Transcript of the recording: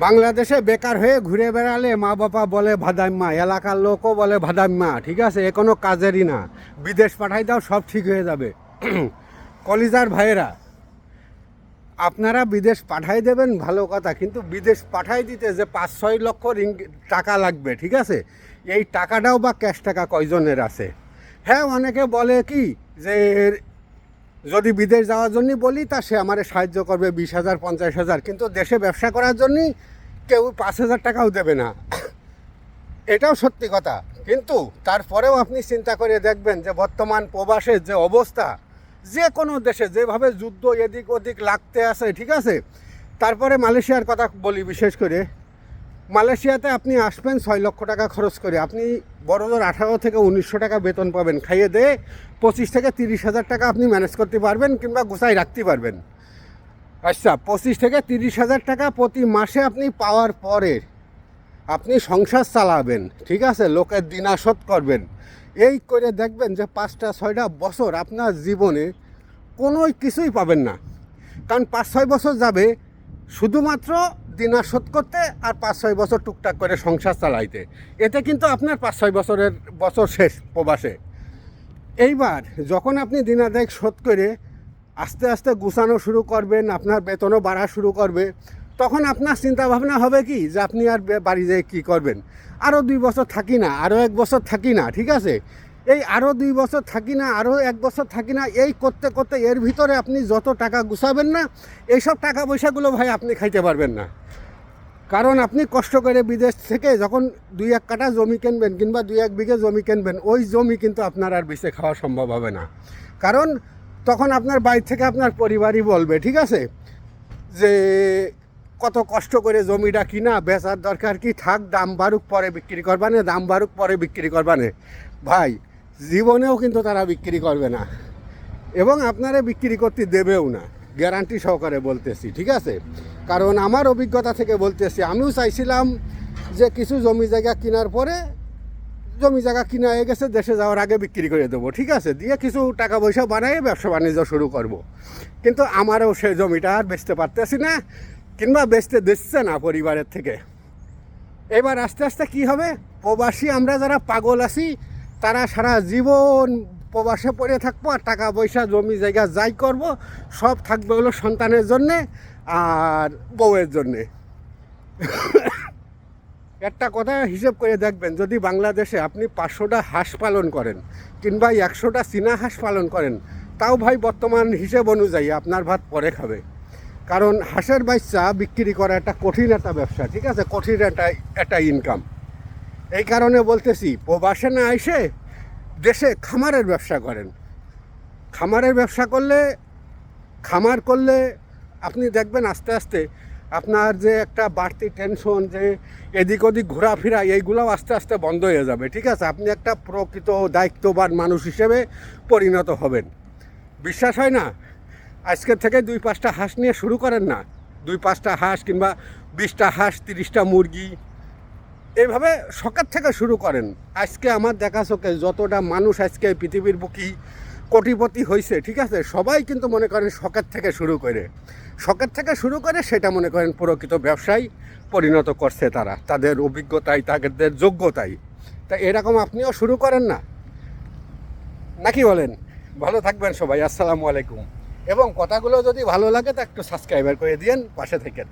বাংলাদেশে বেকার হয়ে ঘুরে বেড়ালে মা বাবা বলে ভাদাইম্মা, এলাকার লোকও বলে ভাদাইম্মা, ঠিক আছে? এ কোনো কাজেরই না। বিদেশ পাঠাই দাও, সব ঠিক হয়ে যাবে। কলিজার ভাইয়েরা, আপনারা বিদেশ পাঠাই দেবেন ভালো কথা, কিন্তু বিদেশ পাঠাই দিতে যে 5-6 লক্ষ টাকা লাগবে, ঠিক আছে? এই টাকাটাও বা ক্যাশ টাকা কয়জনের আছে? হ্যাঁ, অনেকে বলে কি যে যদি বিদেশ যাওয়ার জন্যই বলি তা সে আমার সাহায্য করবে 20,000 50,000, কিন্তু দেশে ব্যবসা করার জন্যই কেউ 5,000 টাকাও দেবে না। এটাও সত্যি কথা, কিন্তু তারপরেও আপনি চিন্তা করে দেখবেন যে বর্তমান প্রবাসের যে অবস্থা, যে কোনো দেশে যেভাবে যুদ্ধ এদিক ওদিক লাগতে আছে, ঠিক আছে? তারপরে মালয়েশিয়ার কথা বলি বিশেষ করে। মালয়েশিয়াতে আপনি আসবেন 6 লক্ষ টাকা খরচ করে, আপনি বড়জোর 18 থেকে 1900 টাকা বেতন পাবেন, খাইয়ে দিয়ে 25 থেকে 30,000 টাকা আপনি ম্যানেজ করতে পারবেন কিংবা গুছাই রাখতে পারবেন। আচ্ছা, 25 থেকে 30,000 টাকা প্রতি মাসে আপনি পাওয়ার পরে আপনি সংসার চালাবেন, ঠিক আছে? লোকের দিনা শোধ করবেন। এই করে দেখবেন যে 5-6টা বছর আপনার জীবনে কোনো কিছুই পাবেন না। কারণ 5-6 বছর যাবে শুধুমাত্র দিনা শোধ করতে, আর 5-6 বছর টুকটাক করে সংসার চালাইতে। এতে কিন্তু আপনার 5-6 বছর শেষ প্রবাসে। এইবার যখন আপনি দিনাদায়ক শোধ করে আস্তে আস্তে গুছানো শুরু করবেন, আপনার বেতনও বাড়া শুরু করবে, তখন আপনার চিন্তা ভাবনা হবে কি যে আপনি আর বাড়ি যেয়ে কী করবেন? আরও 2 বছর থাকি না, আরও 1 বছর থাকি না, ঠিক আছে? এই আরও 2 বছর থাকি না, আরও 1 বছর থাকি না, এই করতে করতে এর ভিতরে আপনি যত টাকা গুছাবেন না, এইসব টাকা পয়সাগুলো ভাই আপনি খাইতে পারবেন না। কারণ আপনি কষ্ট করে বিদেশ থেকে যখন 2-1 কাঠা জমি কিনবেন কিংবা 2-1 বিঘে জমি কিনবেন, ওই জমি কিন্তু আপনার আর বেঁচে খাওয়া সম্ভব হবে না। কারণ তখন আপনার বাইরে থেকে আপনার পরিবারই বলবে, ঠিক আছে, যে কত কষ্ট করে জমিটা কিনা, বেচার দরকার কি, থাক, দাম বাড়ুক পরে বিক্রি করবানে, দাম বাড়ুক পরে বিক্রি করবানে। ভাই, জীবনেও কিন্তু তারা বিক্রি করবে না এবং আপনারা বিক্রি করতে দেবেও না, গ্যারান্টি সহকারে বলতেছি, ঠিক আছে? কারণ আমার অভিজ্ঞতা থেকে বলতেছি, আমিও চাইছিলাম যে কিছু জমি জায়গা কেনার পরে, জমি জায়গা কিনা হয়ে গেছে, দেশে যাওয়ার আগে বিক্রি করে দেবো, ঠিক আছে, দিয়ে কিছু টাকা পয়সা বানিয়ে ব্যবসা বাণিজ্য শুরু করব। কিন্তু আমারও সেই জমিটা আর বেচতে পারতেছি না, কিংবা বেচতে দিচ্ছে না পরিবারের থেকে। এবার আস্তে আস্তে কি হবে, প্রবাসী আমরা যারা পাগল আছি তারা সারা জীবন প্রবাসে পড়ে থাকবো, আর টাকা পয়সা জমি জায়গা যাই করব সব থাকবে হলো সন্তানের জন্যে আর বউয়ের জন্যে। একটা কথা হিসেব করে দেখবেন, যদি বাংলাদেশে আপনি 500টা হাঁস পালন করেন কিংবা 100টা চীনা হাঁস পালন করেন, তাও ভাই বর্তমান হিসেব অনুযায়ী আপনার ভাত পরে খাবে। কারণ হাঁসের বাচ্চা বিক্রি করা একটা কঠিন একটা ব্যবসা, ঠিক আছে, কঠিন একটা ইনকাম। এই কারণে বলতেছি, প্রবাসে না এসে দেশে খামারের ব্যবসা করেন। খামারের ব্যবসা করলে, খামার করলে আপনি দেখবেন আস্তে আস্তে আপনার যে একটা বাড়তি টেনশন, যে এদিক ওদিক ঘোরাফেরা, এইগুলোও আস্তে আস্তে বন্ধ হয়ে যাবে, ঠিক আছে? আপনি একটা প্রকৃত দায়িত্ববান মানুষ হিসেবে পরিণত হবেন। বিশ্বাস হয় না? আজকের থেকে 2-5টা হাঁস নিয়ে শুরু করেন না, 2-5টা হাঁস কিংবা 20টা হাঁস, 30টা মুরগি, এইভাবে শখের থেকে শুরু করেন। আজকে আমার দেখা চোখে যতটা মানুষ আজকে পৃথিবীর বুকি কোটিপতি হয়েছে, ঠিক আছে, সবাই কিন্তু মনে করেন শখের থেকে শুরু করে সেটা মনে করেন প্রকৃত ব্যবসায় পরিণত করছে তারা, তাদের অভিজ্ঞতায়, তাদের যোগ্যতায়। তা এরকম আপনিও শুরু করেন না, নাকি বলেন? ভালো থাকবেন সবাই, আসসালামু আলাইকুম। এবং কথাগুলো যদি ভালো লাগে তা একটু সাবস্ক্রাইবার করে দিয়েন, পাশে থাকেন।